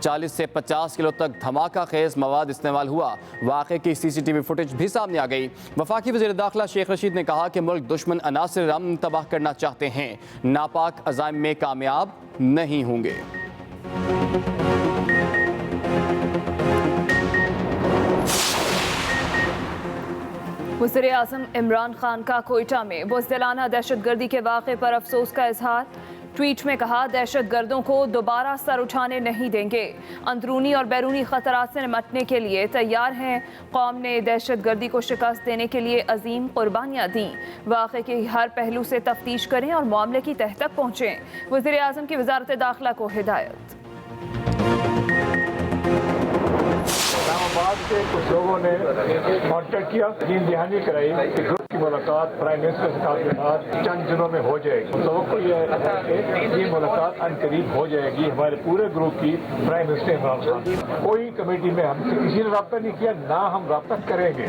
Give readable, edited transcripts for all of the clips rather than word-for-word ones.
40 से 50 किलो तक धमाका खेज मवाद इस्तेमाल हुआ। वाक़े की CCTV फुटेज भी सामने आ गई। वफाकी वज़ीर दाखिला शेख रशीद ने कहा कि मुल्क दुश्मन अनासिर अमन तबाह करना चाहते हैं, नापाक अज़ाइम में कामयाब नहीं होंगे। वज़ीर-ए-आज़म इमरान खान का कोयटा में बुज़दिलाना दहशतगर्दी के वाक़े पर अफसोस का इजहार। ट्वीट में कहा, दहशतगर्दों को दोबारा सर उठाने नहीं देंगे, अंदरूनी और बैरूनी खतरात से निपटने के लिए तैयार हैं। कौम ने दहशतगर्दी को शिकस्त देने के लिए अजीम कुर्बानियाँ दी। वाक़े के हर पहलू से तफ्तीश करें और मामले की तह तक पहुँचें। वज़ीर-ए-आज़म की वज़ारत दाखिला को हिदायत। इस्लामाबाद से कुछ लोगों ने कॉन्टेक्ट किया, यकीन दहानी कराई कि ग्रुप की मुलाकात प्राइम मिनिस्टर साहब के साथ चंद दिनों में हो जाएगी। तो यह है कि ये मुलाकात अनकरीब हो जाएगी हमारे पूरे ग्रुप की प्राइम मिनिस्टर इमरान खान। कोई कमेटी में हमसे किसी ने रब्ता नहीं किया, ना हम रब्ता करेंगे।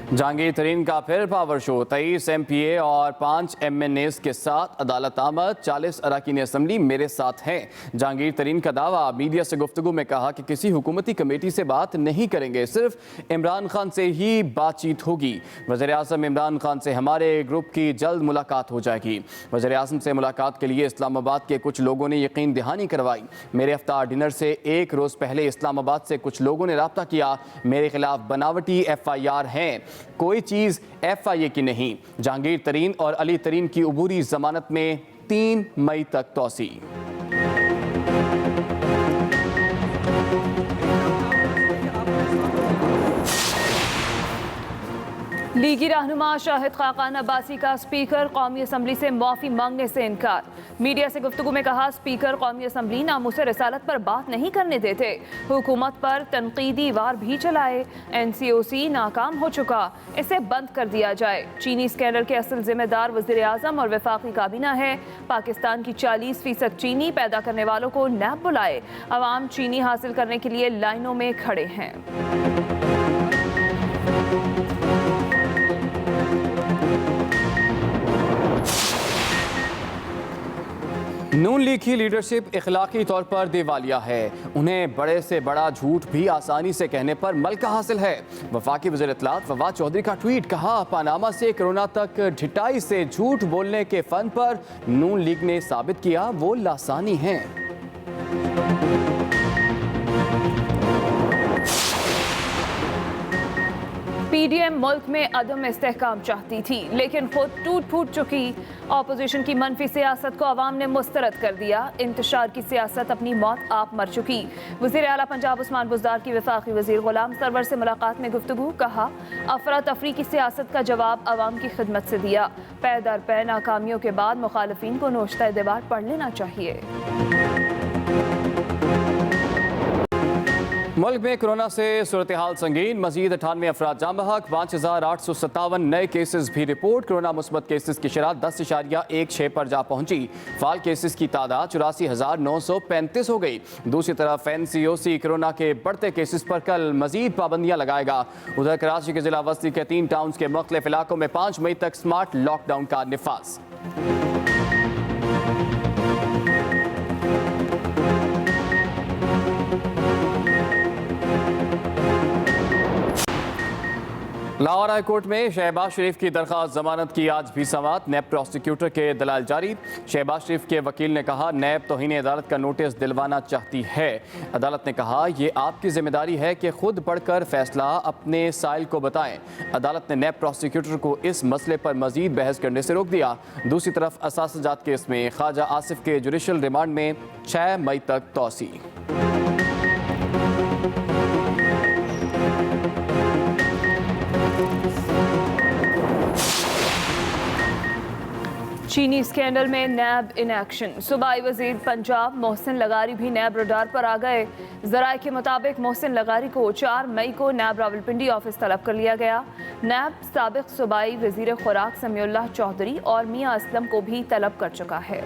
जहांगीर तरीन का फिर पावर शो। 23 MPA और 5 MNAs के साथ अदालत आमद। 40 अरकान असम्बली मेरे साथ हैं। जहांगीर तरीन का दावा, मीडिया से गुफ्तगू में कहा कि किसी हुकूमती कमेटी से बात नहीं करेंगे, सिर्फ इमरान खान से ही बातचीत होगी। वज़ीर-ए-आज़म इमरान खान से हमारे ग्रुप की जल्द मुलाकात हो जाएगी। वज़ीर-ए-आज़म से मुलाकात के लिए इस्लामाबाद के कुछ लोगों ने यकीन दहानी करवाई। मेरे इफ्तार डिनर से एक रोज़ पहले इस्लामाबाद से कुछ लोगों ने रब्ता किया। मेरे खिलाफ बनावटी FIR हैं, कोई चीज़ FIA की नहीं। जहांगीर तरीन और अली तरीन की अबूरी जमानत में 3 मई तक तौसी। लीगी रहनुमा शाहिद खाकान अब्बासी का स्पीकर कौमी असम्बली से माफ़ी मांगने से इनकार। मीडिया से गुफ्तगू में कहा, स्पीकर कौमी असम्बली नामूस रिसालत पर बात नहीं करने देते, हुकूमत पर तनकीदी वार भी चलाए। NCOC नाकाम हो चुका, इसे बंद कर दिया जाए। चीनी स्कैंडल के असल जिम्मेदार वज़ीर-ए-आज़म और वफाकी काबीना है। पाकिस्तान की 40% चीनी पैदा करने वालों को नैब बुलाए। अवाम चीनी हासिल करने के लिए लाइनों में खड़े हैं। नून लीग की लीडरशिप इखलाकी तौर पर दिवालिया है। उन्हें बड़े से बड़ा झूठ भी आसानी से कहने पर मलका हासिल है। वफाकी वज़ीर इत्तलात फवाद चौधरी का ट्वीट, कहा, पानामा से कोरोना तक ढिठाई से झूठ बोलने के फन पर नून लीग ने साबित किया वो लासानी हैं। PDM मुल्क में अदम इस्तेहकाम चाहती थी, लेकिन खुद टूट फूट चुकी। अपोजिशन की मनफी सियासत को अवाम ने मुस्तरद कर दिया। इंतशार की सियासत अपनी मौत आप मर चुकी। वज़ीर आला पंजाब उस्मान बुज़दार की वफाकी वज़ीर गुलाम सरवर से मुलाकात में गुफ्तगू, कहा, अफरा तफरी की सियासत का जवाब अवाम की खिदमत से दिया। पै दर पै नाकामियों के बाद मुखालिफिन को नोश्ता दीवार पढ़ लेना चाहिए। मुल्क में कोरोना से सूरत हाल संगीन। मजीद 98 अफराद जाम बहक, 5857 नए केसेस भी रिपोर्ट। कोरोना मुस्बत केसेस की शरह 10.16 पर जा पहुंची। फाल केसेस की तादाद 84,935 हो गई। दूसरी तरफ NCOC कोरोना के बढ़ते केसेस पर कल मजीद पाबंदियां लगाएगा। उधर कराची के जिला वस्ती के 3 टाउन्स के मुख्तलिफ इलाकों में 5 मई तक स्मार्ट लॉकडाउन का निफाज। लाहौर हाई कोर्ट में शहबाज शरीफ की दरख्वास्त जमानत की आज भी समाअत। नैब प्रोसिक्यूटर के दलाल जारी। शहबाज शरीफ के वकील ने कहा, नैब तौहीन अदालत का नोटिस दिलवाना चाहती है। अदालत ने कहा, यह आपकी जिम्मेदारी है कि खुद पढ़कर फैसला अपने साइल को बताएं। अदालत ने नैब प्रोसिक्यूटर को इस मसले पर मजीद बहस करने से रोक दिया। दूसरी तरफ असासजात केस में ख्वाजा आसिफ के जुडिशल रिमांड में 6 मई तक तौसी। चीनी स्कैंडल में नैब इन एक्शन। सूबाई वजीर पंजाब मोहसिन लगारी भी नैब रडार पर आ गए। जराये के मुताबिक मोहसिन लगारी को 4 मई को नैब रावलपिंडी ऑफिस तलब कर लिया गया। नैब साबिक सूबाई वजीर खुराक समीउल्लाह चौधरी और मियां असलम को भी तलब कर चुका है।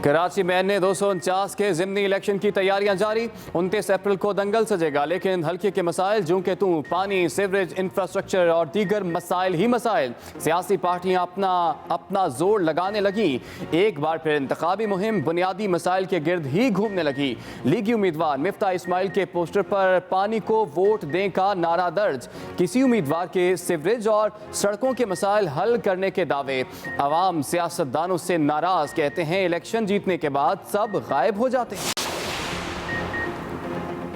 कराची में ने 249 के ज़िमनी इलेक्शन की तैयारियां जारी। 29 अप्रैल को दंगल सजेगा, लेकिन हल्के के मसाइल जूं के तूं, पानी, सीवरेज, इंफ्रास्ट्रक्चर और दीगर मसाइल ही मसाइल। सियासी पार्टियां अपना जोर लगाने लगी। एक बार फिर इंतखाबी मुहिम बुनियादी मसाइल के गिर्द ही घूमने लगी। लीगी उम्मीदवार मिफ्ता इस्माइल के पोस्टर पर पानी को वोट दें का नारा दर्ज। किसी उम्मीदवार के सीवरेज और सड़कों के मसाइल हल करने के दावे। अवाम सियासतदानों से नाराज, कहते हैं इलेक्शन जीतने के बाद सब गायब हो जाते हैं।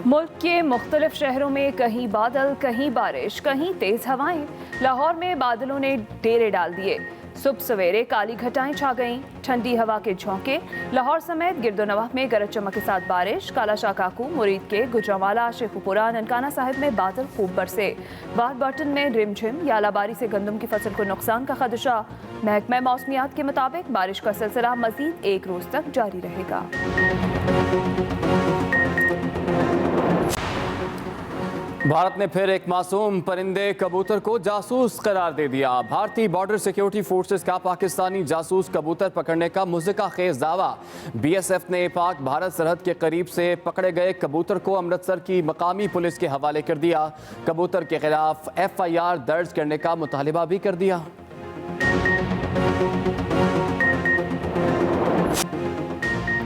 मुल्क के मुख्तलिफ शहरों में कहीं बादल, कहीं बारिश, कहीं तेज हवाएं। लाहौर में बादलों ने डेरे डाल दिए। सुबह सवेरे काली घटाएं छा गईं, ठंडी हवा के झोंके। लाहौर समेत गिरदोनवाह में गरज चमक के साथ बारिश। काला शाह काकू, मुरीद के, गुजरांवाला, शेखुपुरा, ननकाना साहिब में बादल खूब बरसे। बाद बर्टन में रिमझिम यालाबारी से गंदम की फसल को नुकसान का खदशा। महकमा मौसमियात के मुताबिक बारिश का सिलसिला मजीद 1 रोज तक जारी रहेगा। भारत ने फिर एक मासूम परिंदे कबूतर को जासूस करार दे दिया। भारतीय बॉर्डर सिक्योरिटी फोर्सेस का पाकिस्तानी जासूस कबूतर पकड़ने का मुज़्ज़िका खेज दावा। बीएसएफ ने पाक भारत सरहद के करीब से पकड़े गए कबूतर को अमृतसर की मकामी पुलिस के हवाले कर दिया। कबूतर के खिलाफ FIR दर्ज करने का मुतालिबा भी कर दिया।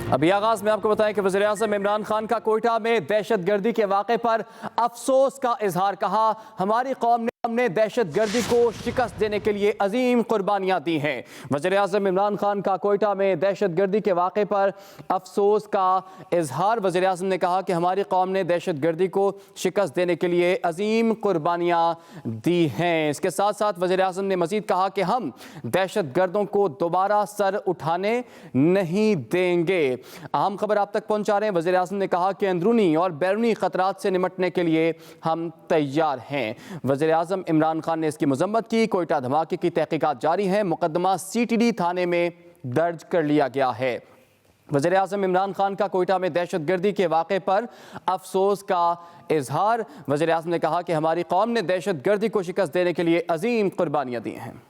अभी आगाज में आपको बताएं कि वज़ीर-ए-आज़म इमरान खान का कोयटा में दहशतगर्दी के वाक़े पर अफसोस का इजहार। कहा, हमारी कौम ने हमने दहशतगर्दी को शिकस्त देने के लिए अजीम कुर्बानियां दी हैं। वज़ीर-ए-आज़म इमरान खान का कोयटा में दहशतगर्दी के वाक़े पर अफसोस का इजहार। वज़ीर-ए-आज़म ने कहा कि हमारी कौम ने दहशतगर्दी को शिकस्त देने के लिए अजीम कुर्बानियां दी हैं। इसके साथ साथ वज़ीर-ए-आज़म ने मज़ीद कहा कि हम दहशतगर्दों को दोबारा सर उठाने नहीं देंगे। अहम खबर आप तक पहुंचा रहे हैं। वज़ीर-ए-आज़म ने कहा कि अंदरूनी और बैरूनी खतरात से निपटने के लिए हम तैयार हैं। वज़ीर-ए-आज़म इमरान खान ने इसकी मजम्मत की। कोयटा धमाके की तहकीकात जारी है। मुकदमा CTD थाने में दर्ज कर लिया गया है। वज़ीर-ए-आज़म इमरान खान का कोयटा में दहशतगर्दी के वाक़े पर अफसोस का इजहार। वज़ीर-ए-आज़म ने कहा कि हमारी कौम ने दहशतगर्दी को शिकस्त देने के लिए अजीम कुर्बानियाँ दी हैं।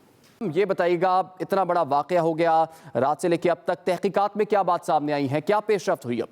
ये बताइएगा, इतना बड़ा वाक़या हो गया, रात से लेकर अब तक तहकीकात में क्या बात सामने आई है, क्या पेशरफ्त हुई? अब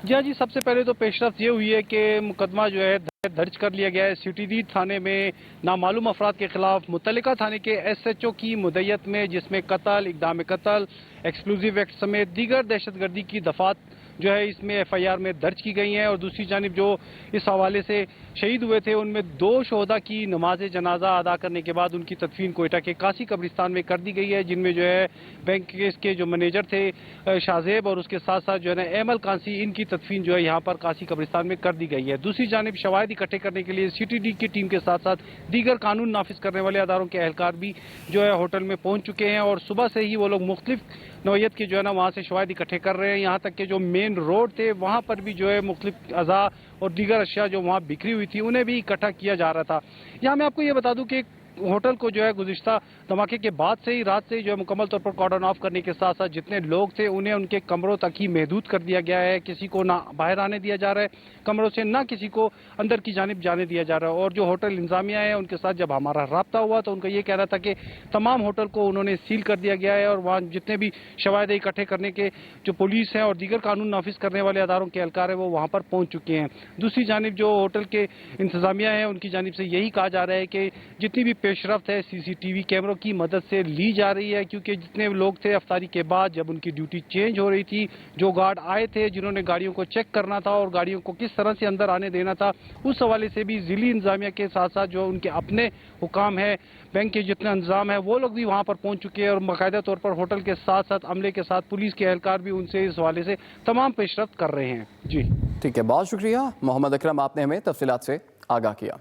जी, सबसे पहले तो पेशरफ्त ये हुई है कि मुकदमा जो है दर्ज कर लिया गया है CTD थाने में नामालूम अफराद के खिलाफ मुतल्लिका थाने के SHO की मुद्दत में, जिसमें कत्ल, इक़दाम कत्ल, एक्सक्लूसिव एक्ट समेत दीगर दहशतगर्दी की दफात जो है इसमें FIR में दर्ज की गई हैं। और दूसरी जानिब जो इस हवाले से शहीद हुए थे उनमें 2 शोहदा की नमाज जनाजा अदा करने के बाद उनकी तदफीन कोयटा के कासी कब्रिस्तान में कर दी गई है, जिनमें जो है बैंक के जो मैनेजर थे शाहजेब और उसके साथ साथ जो है ना एमल कांसी, इनकी तदफीन जो है यहाँ पर कासी कब्रिस्तान में कर दी गई है। दूसरी जानिब शवाहिद इकट्ठे करने के लिए CTD की टीम के साथ साथ दीगर कानून नाफिज करने वाले अदारों के एहलकार भी जो है होटल में पहुँच चुके हैं और सुबह से ही वो लोग मुख्तलिफ नौयत के जो है ना वहाँ से शवाहिद इकट्ठे कर रहे हैं। यहाँ तक कि जो मेन रोड थे वहाँ पर भी जो है मुख्तलिफ अज़ा और दीगर अशिया जो वहाँ बिखरी हुई थी उन्हें भी इकट्ठा किया जा रहा था। यहाँ मैं आपको ये बता दूं कि होटल को जो है गुज़िश्ता धमाके के बाद से ही रात से ही जो है मुकम्मल तौर पर कॉर्डन ऑफ करने के साथ साथ जितने लोग थे उन्हें उनके कमरों तक ही महदूद कर दिया गया है। किसी को ना बाहर आने दिया जा रहा है कमरों से, ना किसी को अंदर की जानिब जाने दिया जा रहा है। और जो होटल इंतजामिया है उनके साथ जब हमारा रब्ता हुआ तो उनका ये कहना था कि तमाम होटल को उन्होंने सील कर दिया गया है और वहाँ जितने भी शवाहिद इकट्ठे करने के जो पुलिस हैं और दीगर कानून नाफिज करने वाले अदारों के एहलकार है वो वहाँ पर पहुँच चुके हैं। दूसरी जानिब जो होटल के इंतजामिया है उनकी जानिब से यही कहा जा रहा है कि जितनी भी पेशरफ्त है CCTV कैमरों की मदद से ली जा रही है, क्योंकि जितने लोग थे अफ्तारी के बाद जब उनकी ड्यूटी चेंज हो रही थी, जो गार्ड आए थे जिन्होंने गाड़ियों को चेक करना था और गाड़ियों को किस तरह से अंदर आने देना था, उस हवाले से भी जिली इंतजामिया के साथ साथ जो उनके अपने हुकाम है, बैंक के जितने इंतजाम है, वो लोग भी वहाँ पर पहुँच चुके हैं और बाकायदा तौर पर होटल के साथ साथ अमले के साथ पुलिस के एहलकार भी उनसे इस हवाले से तमाम पेशरफ्त कर रहे हैं। जी ठीक है, बहुत शुक्रिया मोहम्मद अकरम, आपने हमें तफसीलात से आगाह किया।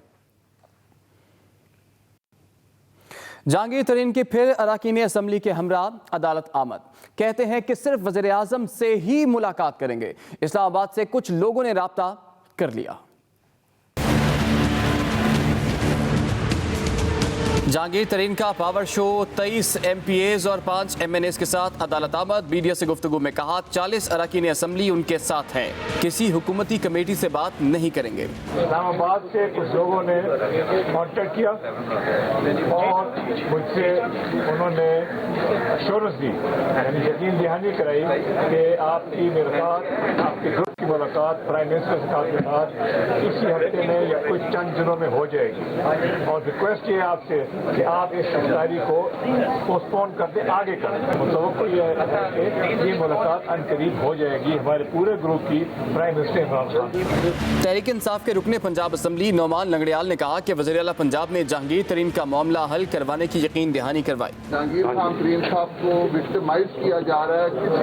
जहांगीर तरीन की फिर अरकान असम्बली के हमरा अदालत आमद, कहते हैं कि सिर्फ वज़ीर-ए-आज़म से ही मुलाकात करेंगे। इस्लामाबाद से कुछ लोगों ने राब्ता कर लिया। जहांगीर तरीन का पावर शो, 23 MPAs और 5 MNAs के साथ अदालत आमद। मीडिया से गुफ्तगू में कहा 40 अरकान असेंबली उनके साथ हैं, किसी हुकूमती कमेटी से बात नहीं करेंगे। इस्लामाबाद से कुछ लोगों ने कॉन्टेक्ट किया और मुझसे उन्होंने एश्योरेंस दी, यानी यकीन दहानी कराई कि आपकी मेरे साथ आपके ग्रुप की मुलाकात प्राइम मिनिस्टर साहब के साथ इसी हफ्ते में या कुछ चंद दिनों में हो जाएगी। और रिक्वेस्ट ये आपसे कि आप इस तारीख को पोस्टपोन कर दें, आगे कर दें। तो यह है कि ये मुलाकात अनकरीब हो जाएगी हमारे पूरे ग्रुप की प्राइम मिनिस्टर इमरान खान। तहरीक इंसाफ के रुकने पंजाब असेंबली नौमान लंगड़ियाल ने कहा कि वज़ीर आला पंजाब ने जहांगीर तरीन का मामला हल करवाने की यकीन दहानी करवाई। जहांगीर खान तरीन साहब को विक्टिमाइज किया जा रहा है किसी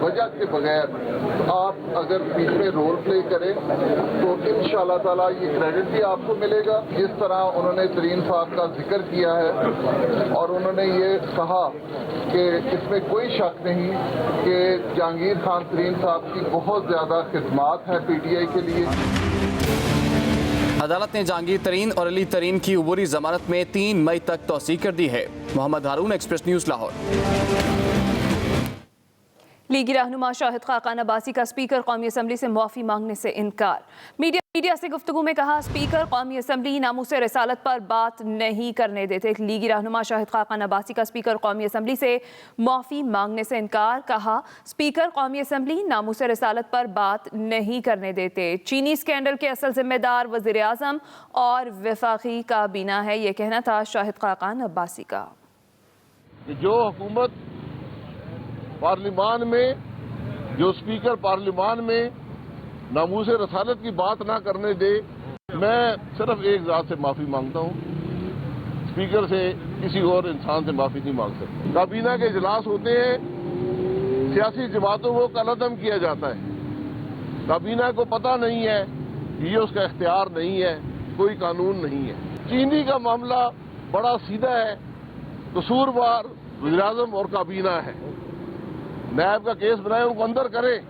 वजह के बगैर। आप अगर बीच में रोल प्ले करें तो इंशाअल्लाह ताला ये क्रेडिट भी आपको मिलेगा। जिस तरह उन्होंने तरीन साहब का जिक्र किया है और उन्होंने ये कहा कि इसमें कोई शक नहीं कि जहांगीर खान तरीन साहब की बहुत ज़्यादा खिदमात है PTI के लिए। अदालत ने जहांगीर तरीन और अली तरीन की उबूरी जमानत में 3 मई तक तौसीह कर दी है। मोहम्मद हारून, एक्सप्रेस न्यूज़, लाहौर। लीगी रहनुमा शाहिद खाकान अब्बासी का स्पीकर कौमी असम्बली से मुआफ़ी मांगने से इनकार। मीडिया से गुफ्तगू में कहा स्पीकर कौमी असम्बली नामूस रसालत पर बात नहीं करने देते। लीगी रहनुमा शाहिद खाकान अब्बासी का स्पीकर कौमी असम्बली से मुआफ़ी मांगने से इनकार। कहा स्पीकर कौमी असम्बली नामूस रसालत पर बात नहीं करने देते। चीनी स्कैंडल के असल जिम्मेदार वज़ीर आज़म और वफाकी काबीना है, ये कहना था शाहिद खाकान अब्बासी का। जो हुकूमत पार्लिमान में, जो स्पीकर पार्लिमान में नामूस रसालत की बात ना करने दे, मैं सिर्फ एक ज़ात से माफ़ी मांगता हूँ, स्पीकर से, किसी और इंसान से माफ़ी नहीं मांग सकता। काबीना के इजलास होते हैं, सियासी जमातों को कलअदम किया जाता है। काबीना को पता नहीं है, ये उसका इख्तियार नहीं है, कोई कानून नहीं है। चीनी का मामला बड़ा सीधा है, कसूरवार वज़ीर आज़म और काबीना है। नायब का केस बनाए, उनको अंदर करें।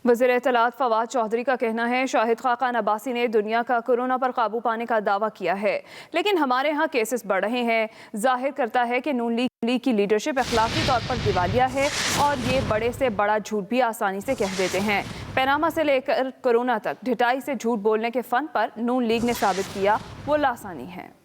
वज़ीर इत्तलात फवाद चौधरी का कहना है शाहिद खाकान अब्बासी ने दुनिया का कोरोना पर काबू पाने का दावा किया है, लेकिन हमारे यहाँ केसेस बढ़ रहे हैं। जाहिर करता है कि नून लीग की लीडरशिप अखलाकी तौर पर दिवालिया है और ये बड़े से बड़ा झूठ भी आसानी से कह देते हैं। पैनामा से लेकर कोरोना तक ढिठाई से झूठ बोलने के फन पर नून लीग ने साबित किया वो लासानी है।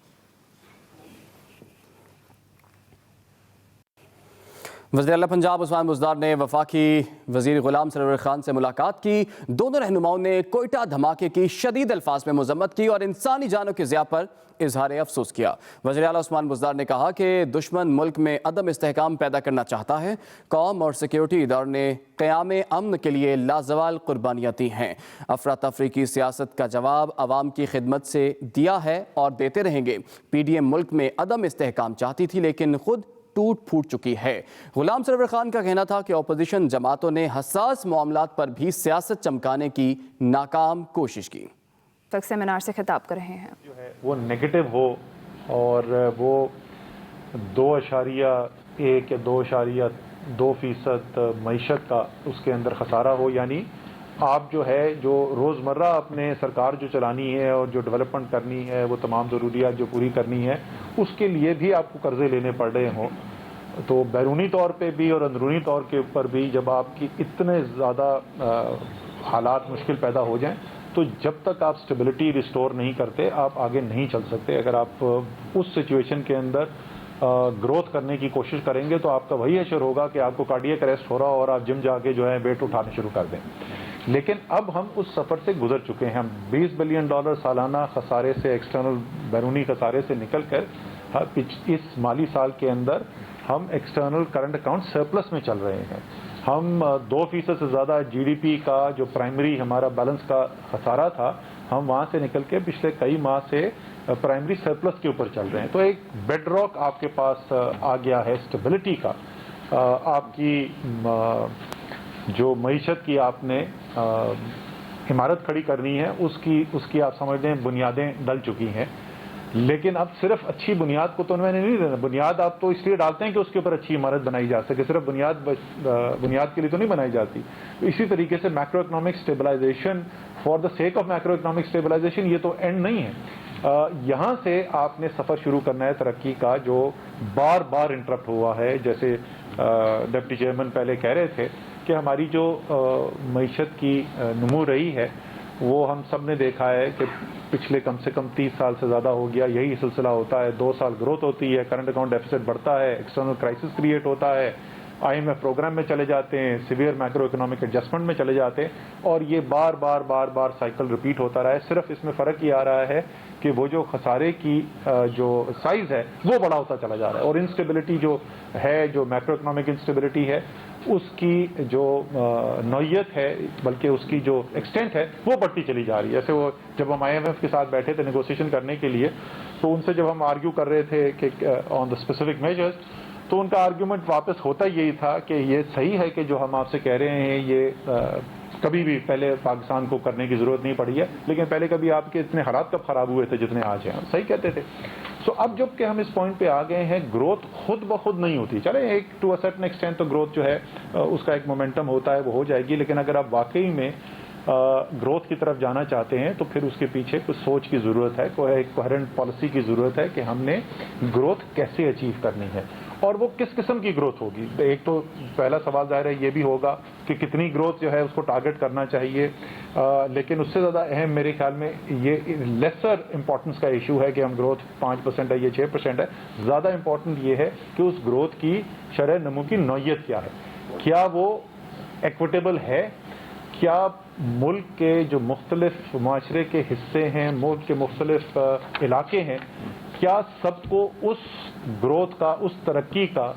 वज़ीर आला पंजाब उस्मान बुज़दार ने वफाकी वज़ीर ग़ुलाम सरवर खान से मुलाकात की। दोनों रहनुमाओं ने कोयटा धमाके की शदीद अल्फाज में मज़म्मत की और इंसानी जानों के ज़िया पर इजहार अफसोस किया। वज़ीर आला उस्मान बुज़दार ने कहा कि दुश्मन मुल्क में अदम इस्तेहकाम पैदा करना चाहता है। कौम और सिक्योरिटी इदारों ने क़याम अमन के लिए लाजवाल कुर्बानियाँ दी हैं। अफरा तफरी की सियासत का जवाब अवाम की खिदमत से दिया है और देते रहेंगे। PDM मुल्क में अदम इस्तेहकाम चाहती थी, लेकिन खुद टूट फूट चुकी है। गुलाम सरवर खान का कहना था कि अपोजिशन जमातों ने हसास मामलात पर भी सियासत चमकाने की नाकाम कोशिश की। तक सेमिनार से खिताब कर रहे हैं जो है वो नेगेटिव हो और वो 2.1 या 2.2% मईशत का उसके अंदर खसारा हो, यानी आप जो है जो रोज़मर्रा अपने सरकार जो चलानी है और जो डेवलपमेंट करनी है, वो तमाम ज़रूरियात जो पूरी करनी है, उसके लिए भी आपको कर्ज़े लेने पड़ रहे हों, तो बैरूनी तौर पे भी और अंदरूनी तौर के ऊपर भी जब आपकी इतने ज़्यादा हालात मुश्किल पैदा हो जाएं, तो जब तक आप स्टेबिलिटी रिस्टोर नहीं करते आप आगे नहीं चल सकते। अगर आप उस सिचुएशन के अंदर ग्रोथ करने की कोशिश करेंगे तो आपका वही असर होगा कि आपको कार्डियक अरेस्ट हो रहा हो और आप जिम जाके जो है वेट उठाने शुरू कर दें। लेकिन अब हम उस सफ़र से गुजर चुके हैं। हम $20 बिलियन सालाना खसारे से, एक्सटर्नल बैरूनी खसारे से निकल कर इस माली साल के अंदर हम एक्सटर्नल करंट अकाउंट सरप्लस में चल रहे हैं। हम 2% से ज़्यादा GDP का जो प्राइमरी हमारा बैलेंस का खसारा था, हम वहाँ से निकल के पिछले कई माह से प्राइमरी सरप्लस के ऊपर चल रहे हैं। तो एक बेडरॉक आपके पास आ गया है स्टेबिलिटी का। आपकी जो मईशत की आपने इमारत खड़ी करनी है उसकी आप समझ लें बुनियादें डल चुकी हैं। लेकिन अब सिर्फ अच्छी बुनियाद को तो उन्होंने नहीं देना। बुनियाद आप तो इसलिए डालते हैं कि उसके ऊपर अच्छी इमारत बनाई जा सके, सिर्फ बुनियाद के लिए तो नहीं बनाई जाती। इसी तरीके से macro economic stabilization for the sake of macro economic stabilization ये तो एंड नहीं है। यहाँ से आपने सफ़र शुरू करना है तरक्की का, जो बार बार इंटरप्ट हुआ है। जैसे डिप्टी चेयरमैन पहले कह रहे थे कि हमारी जो मईशत की नमू रही है वो हम सब ने देखा है कि पिछले कम से कम 30 साल से ज़्यादा हो गया यही सिलसिला होता है। 2 साल ग्रोथ होती है, करंट अकाउंट डेफिसिट बढ़ता है, एक्सटर्नल क्राइसिस क्रिएट होता है, IMF प्रोग्राम में चले जाते हैं, सीवियर मैक्रो इकोनॉमिक एडजस्टमेंट में चले जाते हैं, और ये बार बार साइकिल रिपीट होता रहा है। सिर्फ इसमें फ़र्क ये आ रहा है कि वो जो खसारे की जो साइज़ है वो बड़ा होता चला जा रहा है, और इंस्टेबिलिटी जो है, जो मैक्रो इकोनॉमिक इंस्टेबिलिटी है, उसकी जो नौयत है, बल्कि उसकी जो एक्सटेंट है वो बढ़ती चली जा रही है। जैसे वो जब हम IMF के साथ बैठे थे नेगोशिएशन करने के लिए, तो उनसे जब हम आर्ग्यू कर रहे थे कि ऑन द स्पेसिफिक मेजर्स, तो उनका आर्ग्यूमेंट वापस होता यही था कि ये सही है कि जो हम आपसे कह रहे हैं ये कभी भी पहले पाकिस्तान को करने की ज़रूरत नहीं पड़ी है, लेकिन पहले कभी आपके इतने हालात कब ख़राब हुए थे जितने आज हैं। सही कहते थे। सो अब जब कि हम इस पॉइंट पे आ गए हैं, ग्रोथ खुद ब खुद नहीं होती। चले एक टू अ सर्टेन एक्सटेंट तो ग्रोथ जो है उसका एक मोमेंटम होता है, वो हो जाएगी, लेकिन अगर आप वाकई में ग्रोथ की तरफ जाना चाहते हैं तो फिर उसके पीछे कुछ सोच की ज़रूरत है, कोई एक कोहेरेंट पॉलिसी की ज़रूरत है कि हमने ग्रोथ कैसे अचीव करनी है और वो किस किस्म की ग्रोथ होगी। एक तो पहला सवाल ज़ाहिर है ये भी होगा कि कितनी ग्रोथ जो है उसको टारगेट करना चाहिए, लेकिन उससे ज़्यादा अहम मेरे ख्याल में ये लेसर इंपॉर्टेंस का इशू है कि हम ग्रोथ 5% है, ये 6% है। ज़्यादा इंपॉर्टेंट ये है कि उस ग्रोथ की शरह नमू की नौयत क्या है, क्या वो एक्विटेबल है, क्या मुल्क के जो मुख्तलिफ माशरे के हिस्से हैं, मुल्क के मुख्तलिफ इलाके हैं, क्या सबको उस ग्रोथ का, उस तरक्की का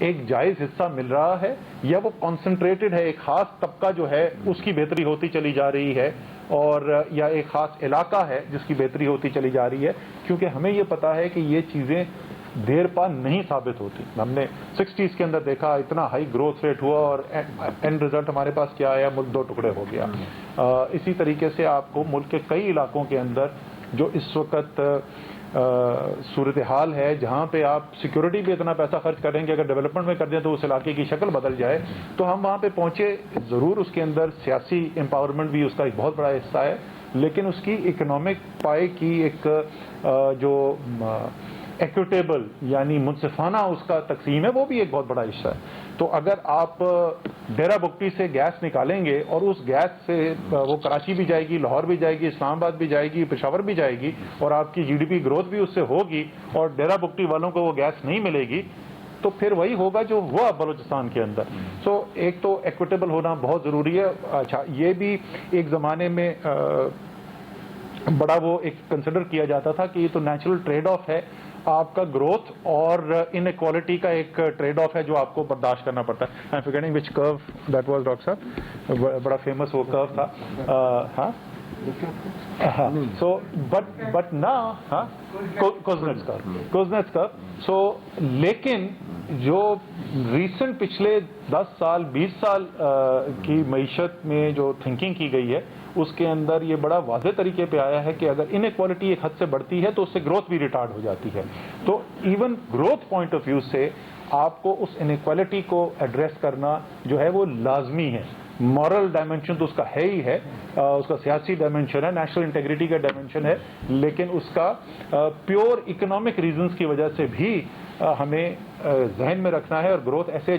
एक जायज़ हिस्सा मिल रहा है, या वो कॉन्सेंट्रेटेड है, एक ख़ास तबका जो है उसकी बेहतरी होती चली जा रही है, और या एक ख़ास इलाका है जिसकी बेहतरी होती चली जा रही है। क्योंकि हमें ये पता है कि ये चीज़ें देर पा नहीं साबित होती। हमने 60s के अंदर देखा, इतना हाई ग्रोथ रेट हुआ और एंड रिजल्ट हमारे पास क्या आया, मुल्क 2 टुकड़े हो गया। इसी तरीके से आपको मुल्क के कई इलाकों के अंदर जो इस वक्त सूरत हाल है, जहाँ पे आप सिक्योरिटी भी इतना पैसा खर्च करेंगे, अगर डेवलपमेंट में कर दें तो उस इलाके की शक्ल बदल जाए, तो हम वहाँ पे पहुँचे ज़रूर। उसके अंदर सियासी एम्पावरमेंट भी उसका एक बहुत बड़ा हिस्सा है, लेकिन उसकी इकोनॉमिक पाई की एक जो एक्विटेबल यानी मुनसिफाना उसका तकसीम है, वो भी एक बहुत बड़ा हिस्सा है। तो अगर आप डेरा बुगटी से गैस निकालेंगे और उस गैस से वो कराची भी जाएगी, लाहौर भी जाएगी, इस्लामाबाद भी जाएगी, पेशावर भी जाएगी, और आपकी GDP ग्रोथ भी उससे होगी, और डेरा बुगटी वालों को वो गैस नहीं मिलेगी, तो फिर वही होगा जो हुआ बलूचिस्तान के अंदर। सो एक तो एक्विटेबल होना बहुत ज़रूरी है। अच्छा, ये भी एक ज़माने में बड़ा वो एक कंसिडर किया जाता था कि ये तो नेचुरल ट्रेड ऑफ है, आपका ग्रोथ और इनइक्वालिटी का एक ट्रेड ऑफ है जो आपको बर्दाश्त करना पड़ता है। I am forgetting which curve that was, doctor साहब, बड़ा फेमस वो कर्व था। हाँ, सो बट ना, हाँ, कोज़नेट्स कर्व। सो लेकिन जो रीसेंट पिछले 10 साल 20 साल की मईशत में जो थिंकिंग की गई है, उसके अंदर ये बड़ा वाज़े तरीके पे आया है कि अगर इनइक्वालिटी एक हद से बढ़ती है तो उससे ग्रोथ भी रिटार्ड हो जाती है। तो even growth point of view से आपको उस इनइक्वालिटी को एड्रेस करना जो है वो लाजमी है। मॉरल डायमेंशन तो उसका है ही है, उसका सियासी डायमेंशन है, नेशनल इंटेग्रिटी का डायमेंशन है, लेकिन उसका प्योर इकोनॉमिक रीजंस की वजह से भी हमें जहन में रखना है, और ग्रोथ ऐसे